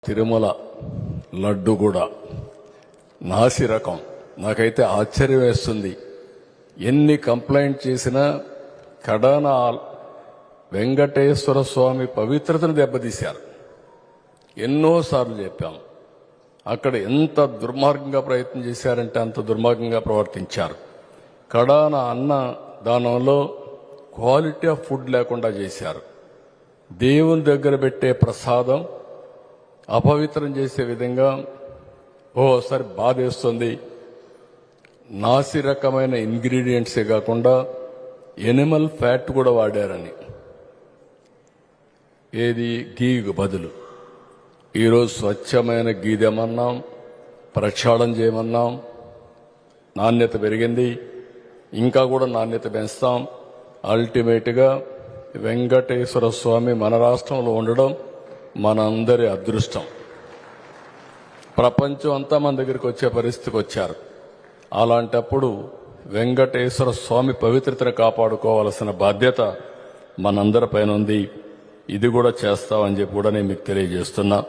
తిరుమల లడ్డు కూడా నాసి రకం. నాకైతే ఆశ్చర్యం వేస్తుంది. ఎన్ని కంప్లైంట్ చేసినా కడాన వెంకటేశ్వర స్వామి పవిత్రతను దెబ్బతీశారు. ఎన్నోసార్లు చెప్పాం. అక్కడ ఎంత దుర్మార్గంగా ప్రయత్నం చేశారంటే అంత దుర్మార్గంగా ప్రవర్తించారు. కడాన అన్న దానంలో క్వాలిటీ ఆఫ్ ఫుడ్ లేకుండా చేశారు. దేవుని దగ్గర పెట్టే ప్రసాదం అపవిత్రం చేసే విధంగా ఓసారి బాధేస్తుంది. నాసి రకమైన ఇంగ్రీడియంట్సే కాకుండా ఎనిమల్ ఫ్యాట్ కూడా వాడారని. ఏది గీకు బదులు ఈరోజు స్వచ్ఛమైన గీ తెమన్నాం, ప్రక్షాళన చేయమన్నాం. నాణ్యత పెరిగింది, ఇంకా కూడా నాణ్యత పెంచుతాం. అల్టిమేట్గా వెంకటేశ్వర స్వామి మన రాష్ట్రంలో ఉండడం మనందరి అదృష్టం. ప్రపంచం అంతా మన దగ్గరికి వచ్చే పరిస్థితికి వచ్చారు. అలాంటప్పుడు వెంకటేశ్వర స్వామి పవిత్రతను కాపాడుకోవాల్సిన బాధ్యత మనందరిపైన ఉంది. ఇది కూడా చేస్తామని చెప్పి కూడా నేను మీకు తెలియజేస్తున్నా.